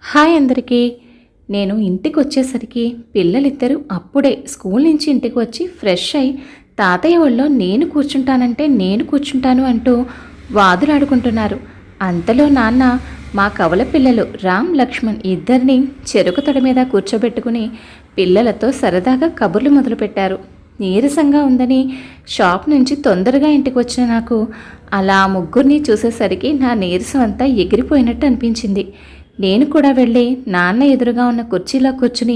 Hi అందరికీ. నేను ఇంటికి వచ్చేసరికి పిల్లలిద్దరూ అప్పుడే స్కూల్ నుంచి ఇంటికి వచ్చి ఫ్రెష్ అయి తాతయ్య ఒళ్ళో నేను కూర్చుంటానంటే నేను కూర్చుంటాను అంటూ వాదులాడుకుంటున్నారు. అంతలో నాన్న మా కవల పిల్లలు రామ్ లక్ష్మణ్ ఇద్దరిని చెరుకు తొడ మీద కూర్చోబెట్టుకుని పిల్లలతో సరదాగా కబుర్లు మొదలుపెట్టారు. నీరసంగా ఉందని షాప్ నుంచి తొందరగా ఇంటికి వచ్చిన నాకు అలా ముగ్గురిని చూసేసరికి నా నీరసం అంతా ఎగిరిపోయినట్టు అనిపించింది. నేను కూడా వెళ్ళి నాన్న ఎదురుగా ఉన్న కుర్చీలో కూర్చుని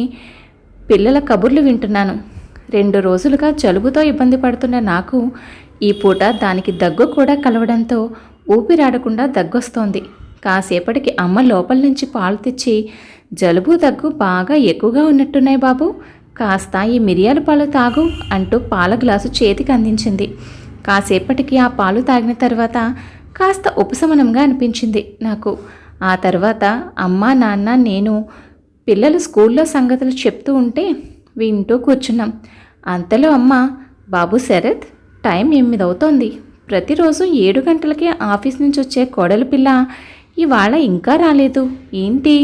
పిల్లల కబుర్లు వింటున్నాను. 2 రోజులుగా జలుబుతో ఇబ్బంది పడుతున్న నాకు ఈ పూట దానికి దగ్గు కూడా కలవడంతో ఊపిరాడకుండా దగ్గొస్తోంది. కాసేపటికి అమ్మ లోపల నుంచి పాలు తెచ్చి, జలుబు దగ్గు బాగా ఎక్కువగా ఉన్నట్టున్నాయి బాబు, కాస్త ఈ మిరియాల పాలు తాగు అంటూ పాల గ్లాసు చేతికి అందించింది. కాసేపటికి ఆ పాలు తాగిన తర్వాత కాస్త ఉపశమనంగా అనిపించింది నాకు. ఆ తర్వాత అమ్మ నాన్న నేను పిల్లలు స్కూల్లో సంగతులు చెప్తూ ఉంటే వింటూ కూర్చున్నాం. అంతలో అమ్మ, బాబు శరత్, టైం 8 అవుతోంది. ప్రతిరోజు 7 గంటలకే ఆఫీస్ నుంచి వచ్చే కోడలు పిల్ల ఇవాళ ఇంకా రాలేదు ఏంటి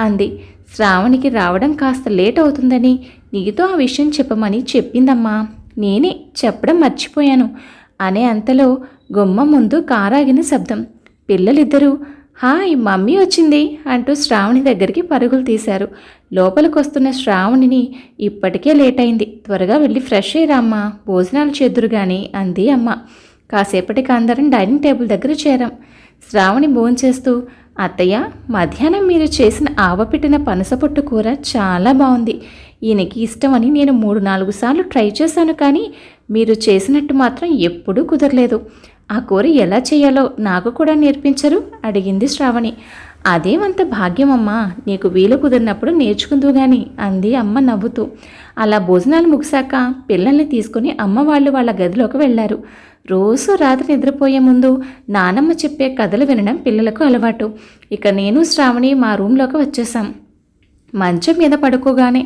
అంది. శ్రావణికి రావడం కాస్త లేట్ అవుతుందని నీతో ఆ విషయం చెప్పమని చెప్పిందమ్మా, నేనే చెప్పడం మర్చిపోయాను అనే అంతలో గుమ్మం ముందు కారాగిన శబ్దం. పిల్లలిద్దరూ హాయ్ మమ్మీ వచ్చింది అంటూ శ్రావణి దగ్గరికి పరుగులు తీశారు. లోపలికి వస్తున్న శ్రావణిని ఇప్పటికే లేట్ అయింది, త్వరగా వెళ్ళి ఫ్రెష్ అయ్యిరామ్మా, భోజనాలు చేద్దురు గాని అంది అమ్మ. కాసేపటికి అందరం డైనింగ్ టేబుల్ దగ్గర చేరాం. శ్రావణి భోంచేస్తూ, అత్తయ్య, మధ్యాహ్నం మీరు చేసిన ఆవపెట్టిన పనసపొట్టు కూర చాలా బాగుంది. ఈయనకి ఇష్టమని నేను 3-4 సార్లు ట్రై చేశాను, కానీ మీరు చేసినట్టు మాత్రం ఎప్పుడూ కుదరలేదు. ఆ కూర ఎలా చేయాలో నాకు కూడా నేర్పించరు అడిగింది శ్రావణి. అదేమంత భాగ్యమమ్మా, నీకు వీలు కుదిరినప్పుడు నేర్చుకుందువు గాని అంది అమ్మ నవ్వుతూ. అలా భోజనాలు ముగిశాక పిల్లల్ని తీసుకుని అమ్మ వాళ్ళు వాళ్ళ గదిలోకి వెళ్ళారు. రోజు రాత్రి నిద్రపోయే ముందు నానమ్మ చెప్పే కథలు వినడం పిల్లలకు అలవాటు. ఇక నేను శ్రావణి మా రూమ్లోకి వచ్చేసాం. మంచం మీద పడుకోగానే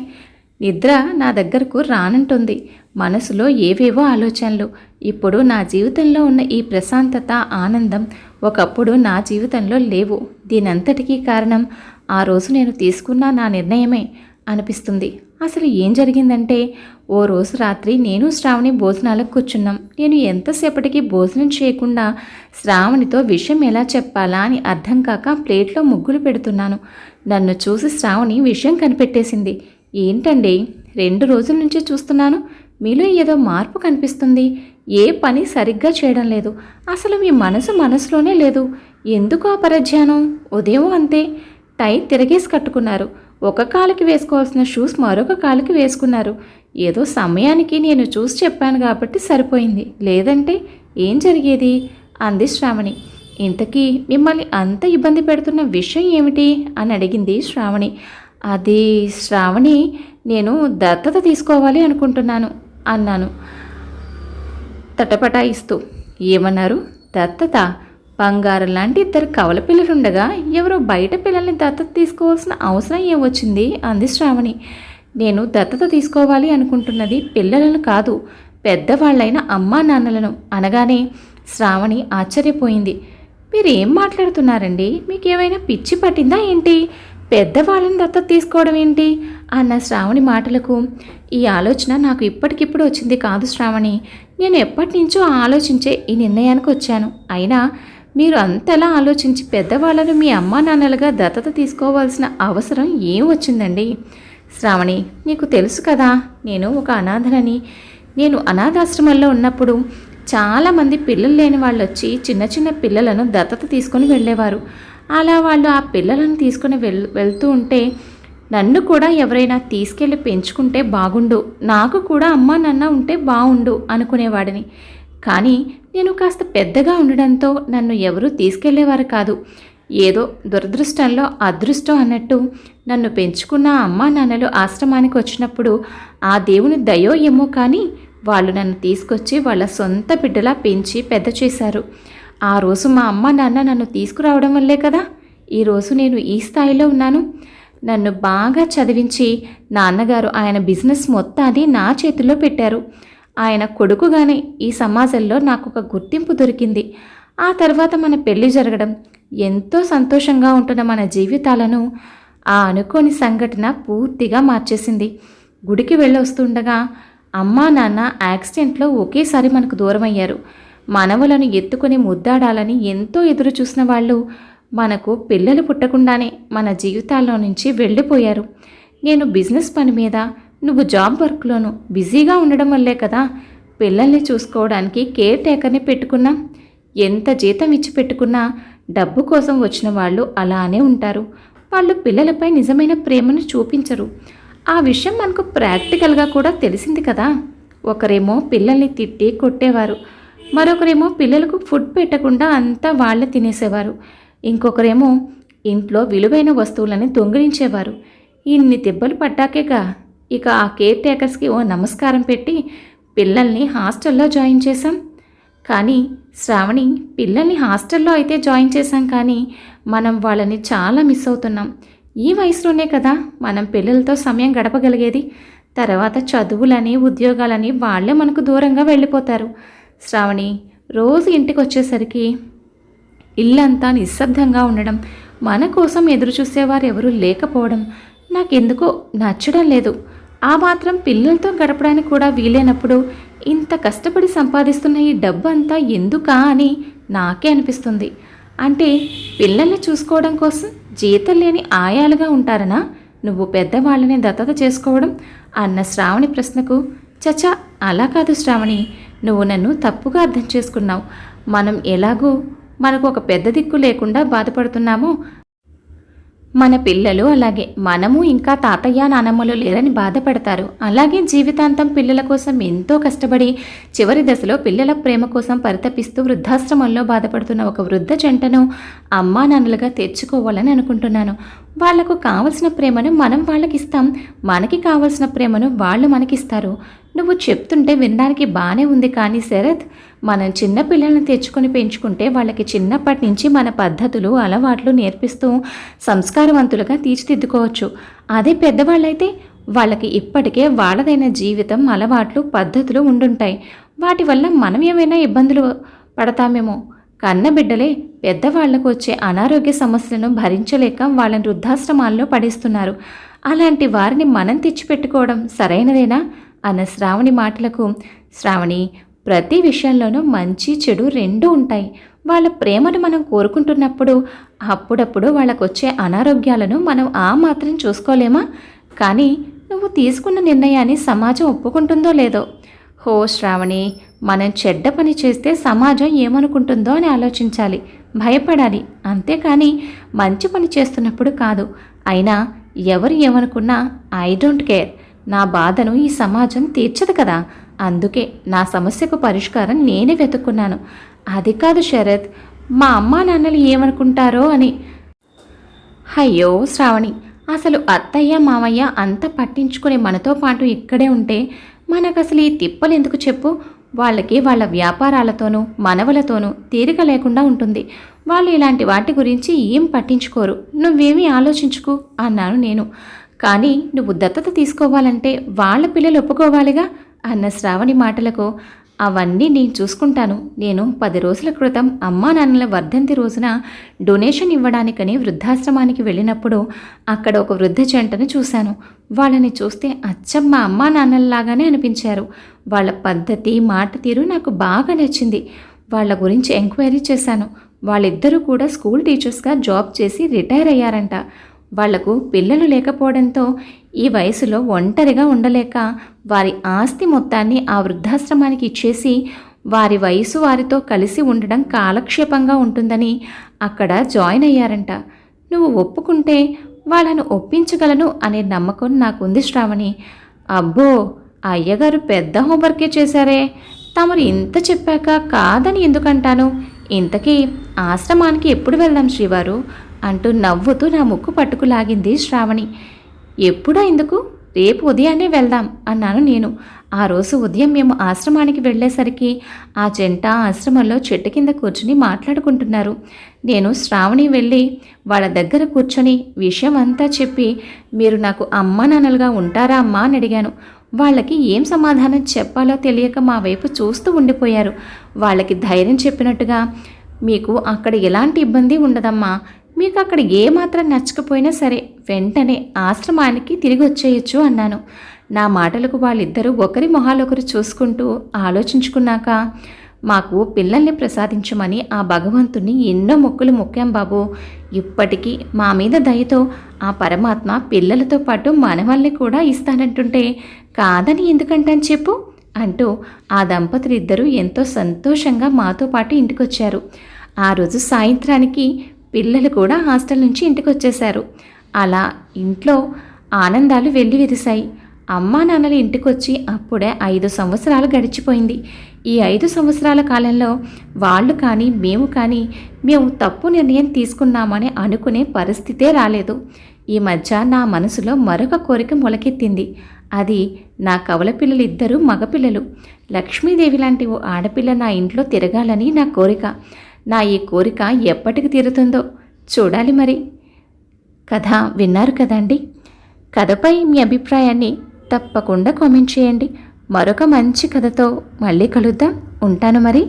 నిద్ర నా దగ్గరకు రానంటుంది. మనసులో ఏవేవో ఆలోచనలు. ఇప్పుడు నా జీవితంలో ఉన్న ఈ ప్రశాంతత, ఆనందం ఒకప్పుడు నా జీవితంలో లేవు. దీనంతటికీ కారణం ఆ రోజు నేను తీసుకున్న నా నిర్ణయమే అనిపిస్తుంది. అసలు ఏం జరిగిందంటే, ఓ రోజు రాత్రి నేను శ్రావణి భోజనాలకు కూర్చున్నాం. నేను ఎంతసేపటికి భోజనం చేయకుండా శ్రావణితో విషయం ఎలా చెప్పాలా అని అర్థం కాక ప్లేట్లో ముగ్గులు పెడుతున్నాను. నన్ను చూసి శ్రావణి విషయం కనిపెట్టేసింది. ఏంటండి, 2 రోజుల నుంచి చూస్తున్నాను, మీలో ఏదో మార్పు కనిపిస్తుంది. ఏ పని సరిగ్గా చేయడం లేదు. అసలు మీ మనసులోనే లేదు. ఎందుకు ఆ పరధ్యానం? ఉదయం అంతే, టై తిరగేసి కట్టుకున్నారు. ఒక కాలుకి వేసుకోవాల్సిన షూస్ మరొక కాలుకి వేసుకున్నారు. ఏదో సమయానికి నేను చూసి చెప్పాను కాబట్టి సరిపోయింది, లేదంటే ఏం జరిగేది అంది శ్రావణి. ఇంతకీ మిమ్మల్ని అంత ఇబ్బంది పెడుతున్న విషయం ఏమిటి అని అడిగింది శ్రావణి. అది శ్రావణి, నేను దత్తత తీసుకోవాలి అనుకుంటున్నాను అన్నాను తటపటాయిస్తూ. ఏమన్నారు? దత్తత? బంగారం లాంటి 2 కవల పిల్లలుండగా ఎవరో బయట పిల్లల్ని దత్తత తీసుకోవాల్సిన అవసరం ఏమొచ్చింది అంది శ్రావణి. నేను దత్తత తీసుకోవాలి అనుకుంటున్నది పిల్లలను కాదు, పెద్దవాళ్ళైన అమ్మా నాన్నలను అనగానే శ్రావణి ఆశ్చర్యపోయింది. మీరేం మాట్లాడుతున్నారండి? మీకేమైనా పిచ్చి పట్టిందా ఏంటి? పెద్దవాళ్ళని దత్తత తీసుకోవడం ఏంటి అన్న శ్రావణి మాటలకు, ఈ ఆలోచన నాకు ఇప్పటికిప్పుడు వచ్చింది కాదు శ్రావణి. నేను ఎప్పటి నుంచో ఆలోచించే ఈ నిర్ణయానికి వచ్చాను. అయినా మీరు అంతలా ఆలోచించి పెద్దవాళ్ళను మీ అమ్మా నాన్నలుగా దత్తత తీసుకోవాల్సిన అవసరం ఏం వచ్చిందండి? శ్రావణి, నీకు తెలుసు కదా, నేను ఒక అనాథనని. నేను అనాథాశ్రమంలో ఉన్నప్పుడు చాలామంది పిల్లలు లేని వాళ్ళు వచ్చి చిన్న చిన్న పిల్లలను దత్తత తీసుకొని వెళ్ళేవారు. అలా వాళ్ళు ఆ పిల్లలను తీసుకుని వెళ్తూ ఉంటే నన్ను కూడా ఎవరైనా తీసుకెళ్ళి పెంచుకుంటే బాగుండు, నాకు కూడా అమ్మా నాన్న ఉంటే బాగుండు అనుకునేవాడిని. కానీ నేను కాస్త పెద్దగా ఉండడంతో నన్ను ఎవరూ తీసుకెళ్లేవారు కాదు. ఏదో దురదృష్టంలో అదృష్టం అన్నట్టు నన్ను పెంచుకున్న అమ్మా నాన్నలు ఆశ్రమానికి వచ్చినప్పుడు ఆ దేవుని దయో ఏమో కానీ వాళ్ళు నన్ను తీసుకొచ్చి వాళ్ళ సొంత బిడ్డలా పెంచి పెద్ద చేశారు. ఆ రోజు మా అమ్మ నాన్న నన్ను తీసుకురావడం వల్లే కదా ఈరోజు నేను ఈ స్థాయిలో ఉన్నాను. నన్ను బాగా చదివించి నాన్నగారు ఆయన బిజినెస్ మొత్తాన్ని నా చేతిలో పెట్టారు. ఆయన కొడుకుగానే ఈ సమాజంలో నాకు ఒక గుర్తింపు దొరికింది. ఆ తర్వాత మన పెళ్లి జరగడం, ఎంతో సంతోషంగా ఉంటున్న మన జీవితాలను ఆ అనుకోని సంఘటన పూర్తిగా మార్చేసింది. గుడికి వెళ్ళొస్తుండగా అమ్మా నాన్న యాక్సిడెంట్లో ఒకేసారి మనకు దూరమయ్యారు. మనవలను ఎత్తుకుని ముద్దాడాలని ఎంతో ఎదురు చూసిన వాళ్ళు మనకు పిల్లలు పుట్టకుండానే మన జీవితాల్లో నుంచి వెళ్ళిపోయారు. నేను బిజినెస్ పని మీద, నువ్వు జాబ్ వర్క్లోనూ బిజీగా ఉండడం వల్లే కదా పిల్లల్ని చూసుకోవడానికి కేర్ టేకర్ని పెట్టుకున్నాం. ఎంత జీతం ఇచ్చి పెట్టుకున్నా డబ్బు కోసం వచ్చిన వాళ్ళు అలానే ఉంటారు. వాళ్ళు పిల్లలపై నిజమైన ప్రేమను చూపించరు. ఆ విషయం మనకు ప్రాక్టికల్గా కూడా తెలిసింది కదా. ఒకరేమో పిల్లల్ని తిట్టి కొట్టేవారు, మరొకరేమో పిల్లలకు ఫుడ్ పెట్టకుండా అంతా వాళ్ళే తినేసేవారు, ఇంకొకరేమో ఇంట్లో విలువైన వస్తువులని దొంగిలించేవారు. ఇన్ని దెబ్బలు పడ్డాకేగా ఇక ఆ కేర్ టేకర్స్కి ఓ నమస్కారం పెట్టి పిల్లల్ని హాస్టల్లో జాయిన్ చేశాం. కానీ శ్రావణి, పిల్లల్ని హాస్టల్లో అయితే జాయిన్ చేశాం, కానీ మనం వాళ్ళని చాలా మిస్ అవుతున్నాం. ఈ వయసులోనే కదా మనం పిల్లలతో సమయం గడపగలిగేది. తర్వాత చదువులని ఉద్యోగాలని వాళ్ళే మనకు దూరంగా వెళ్ళిపోతారు. శ్రావణి, రోజు ఇంటికి వచ్చేసరికి ఇల్లంతా నిశ్శబ్దంగా ఉండడం, మన కోసం ఎదురు చూసేవారు ఎవరూ లేకపోవడం నాకెందుకో నచ్చడం లేదు. ఆ మాత్రం పిల్లలతో గడపడానికి కూడా వీలైనప్పుడు ఇంత కష్టపడి సంపాదిస్తున్న ఈ డబ్బు అంతా ఎందుకా అని నాకే అనిపిస్తుంది. అంటే పిల్లల్ని చూసుకోవడం కోసం జీతం లేని ఆయాలుగా ఉంటారనా నువ్వు పెద్దవాళ్ళని దత్తత చేసుకోవడం అన్న శ్రావణి ప్రశ్నకు, చచా అలా కాదు శ్రావణి, నువ్వు నన్ను తప్పుగా అర్థం చేసుకున్నావు. మనం ఎలాగూ మనకు ఒక పెద్ద దిక్కు లేకుండా బాధపడుతున్నామో మన పిల్లలు అలాగే మనము ఇంకా తాతయ్య నానమ్మలు లేరని బాధపడతారు. అలాగే జీవితాంతం పిల్లల కోసం ఎంతో కష్టపడి చివరి దశలో పిల్లల ప్రేమ కోసం పరితపిస్తూ వృద్ధాశ్రమంలో బాధపడుతున్న ఒక వృద్ధ జంటను అమ్మా నాన్నలుగా తెచ్చుకోవాలని అనుకుంటున్నాను. వాళ్లకు కావలసిన ప్రేమను మనం వాళ్ళకిస్తాం, మనకి కావలసిన ప్రేమను వాళ్ళు మనకిస్తారు. నువ్వు చెప్తుంటే వినడానికి బాగానే ఉంది, కానీ శరత్, మనం చిన్న పిల్లల్ని తెచ్చుకొని పెంచుకుంటే వాళ్ళకి చిన్నప్పటి నుంచి మన పద్ధతులు అలవాట్లు నేర్పిస్తూ సంస్కారవంతులుగా తీర్చిదిద్దుకోవచ్చు. అదే పెద్దవాళ్ళైతే వాళ్ళకి ఇప్పటికే వాళ్ళదైన జీవితం, అలవాట్లు, పద్ధతులు ఉండుంటాయి. వాటి వల్ల మనం ఏమైనా ఇబ్బందులు పడతామేమో. కన్నబిడ్డలే పెద్దవాళ్లకు వచ్చే అనారోగ్య సమస్యలను భరించలేక వాళ్ళని వృద్ధాశ్రమాల్లో పడేస్తున్నారు. అలాంటి వారిని మనం తెచ్చిపెట్టుకోవడం సరైనదేనా అన్న శ్రావణి మాటలకు, శ్రావణి, ప్రతి విషయంలోనూ మంచి చెడు రెండూ ఉంటాయి. వాళ్ళ ప్రేమను మనం కోరుకుంటున్నప్పుడు అప్పుడప్పుడు వాళ్ళకొచ్చే అనారోగ్యాలను మనం ఆ మాత్రం చూసుకోలేమా? కానీ నువ్వు తీసుకున్న నిర్ణయాన్ని సమాజం ఒప్పుకుంటుందో లేదో. హో శ్రావణి, మనం చెడ్డ పని చేస్తే సమాజం ఏమనుకుంటుందో అని ఆలోచించాలి, భయపడాలి. అంతేకాని మంచి పని చేస్తున్నప్పుడు కాదు. అయినా ఎవరు ఏమనుకున్నా ఐ డోంట్ కేర్. నా బాధను ఈ సమాజం తీర్చదు కదా. అందుకే నా సమస్యకు పరిష్కారం నేనే వెతుక్కున్నాను. అది కాదు శరత్, మా అమ్మా నాన్నలు ఏమనుకుంటారో అని. అయ్యో శ్రావణి, అసలు అత్తయ్య మామయ్య అంత పట్టించుకుని మనతో పాటు ఇక్కడే ఉంటే మనకు అసలు ఈ తిప్పలు ఎందుకు చెప్పు? వాళ్ళకి వాళ్ళ వ్యాపారాలతోనూ మనవలతోనూ తీరిక లేకుండా ఉంటుంది. వాళ్ళు ఇలాంటి వాటి గురించి ఏం పట్టించుకోరు. నువ్వేమీ ఆలోచించుకు అన్నాను నేను. కానీ నువ్వు దత్తత తీసుకోవాలంటే వాళ్ళ పిల్లలు ఒప్పుకోవాలిగా అన్న శ్రావణి మాటలకు, అవన్నీ నేను చూసుకుంటాను. నేను 10 రోజుల క్రితం అమ్మా నాన్నల వర్ధంతి రోజున డొనేషన్ ఇవ్వడానికని వృద్ధాశ్రమానికి వెళ్ళినప్పుడు అక్కడ ఒక వృద్ధ జంటను చూశాను. వాళ్ళని చూస్తే అచ్చం మా అమ్మా నాన్నలలాగానే అనిపించారు. వాళ్ళ పద్ధతి, మాట తీరు నాకు బాగా నచ్చింది. వాళ్ళ గురించి ఎంక్వైరీ చేశాను. వాళ్ళిద్దరూ కూడా స్కూల్ టీచర్స్గా జాబ్ చేసి రిటైర్ అయ్యారంట. వాళ్లకు పిల్లలు లేకపోవడంతో ఈ వయసులో ఒంటరిగా ఉండలేక వారి ఆస్తి మొత్తాన్ని ఆ వృద్ధాశ్రమానికి ఇచ్చేసి వారి వయసు వారితో కలిసి ఉండడం కాలక్షేపంగా ఉంటుందని అక్కడ జాయిన్ అయ్యారంట. నువ్వు ఒప్పుకుంటే వాళ్ళను ఒప్పించగలను అనే నమ్మకం నాకుంది శ్రావణి. అబ్బో, అయ్యగారు పెద్ద హోంవర్కే చేశారే. తమరు ఇంత చెప్పాక కాదని ఎందుకంటాను? ఇంతకీ ఆశ్రమానికి ఎప్పుడు వెళ్దాం శ్రీవారు అంటూ నవ్వుతూ నా ముక్కు పట్టుకులాగింది శ్రావణి. ఎప్పుడో ఎందుకు, రేపు ఉదయాన్నే వెళ్దాం అన్నాను నేను. ఆ రోజు ఉదయం మేము ఆశ్రమానికి వెళ్ళేసరికి ఆ జంట ఆశ్రమంలో చెట్టు కింద కూర్చుని మాట్లాడుకుంటున్నారు. నేను శ్రావణి వెళ్ళి వాళ్ళ దగ్గర కూర్చొని విషయం అంతా చెప్పి, మీరు నాకు అమ్మా నాన్నలుగా ఉంటారా అమ్మా అని అడిగాను. వాళ్ళకి ఏం సమాధానం చెప్పాలో తెలియక మా వైపు చూస్తూ ఉండిపోయారు. వాళ్ళకి ధైర్యం చెప్పినట్టుగా, మీకు అక్కడ ఎలాంటి ఇబ్బంది ఉండదమ్మా, మీకు అక్కడ ఏమాత్రం నచ్చకపోయినా సరే వెంటనే ఆశ్రమానికి తిరిగి వచ్చేయచ్చు అన్నాను. నా మాటలకు వాళ్ళిద్దరూ ఒకరి మొహాలొకరు చూసుకుంటూ ఆలోచించుకున్నాక, మాకు పిల్లల్ని ప్రసాదించమని ఆ భగవంతుని ఎన్నో మొక్కులు మొక్కాం బాబు. ఇప్పటికీ మా మీద దయతో ఆ పరమాత్మ పిల్లలతో పాటు మనవల్ని కూడా ఇస్తానంటుంటే కాదని ఎందుకంటాను చెప్పు అంటూ ఆ దంపతులిద్దరూ ఎంతో సంతోషంగా మాతో పాటు ఇంటికొచ్చారు. ఆ రోజు సాయంత్రానికి పిల్లలు కూడా హాస్టల్ నుంచి ఇంటికొచ్చేశారు. అలా ఇంట్లో ఆనందాలు వెల్లి విరిశాయి. అమ్మా నాన్నలు ఇంటికొచ్చి అప్పుడే 5 సంవత్సరాలు గడిచిపోయింది. ఈ 5 సంవత్సరాల కాలంలో వాళ్ళు కానీ మేము తప్పు నిర్ణయం తీసుకున్నామని అనుకునే పరిస్థితే రాలేదు. ఈ మధ్య నా మనసులో మరొక కోరిక మొలకెత్తింది. అది నా కవల పిల్లలిద్దరూ మగపిల్లలు. లక్ష్మీదేవి లాంటి ఓ ఆడపిల్ల నా ఇంట్లో తిరగాలని నా కోరిక. నా ఈ కోరిక ఎప్పటికి తీరుతుందో చూడాలి మరి. కథ విన్నారు కదండి. కథపై మీ అభిప్రాయాన్ని తప్పకుండా కామెంట్ చేయండి. మరొక మంచి కథతో మళ్ళీ కలుద్దాం. ఉంటాను మరి.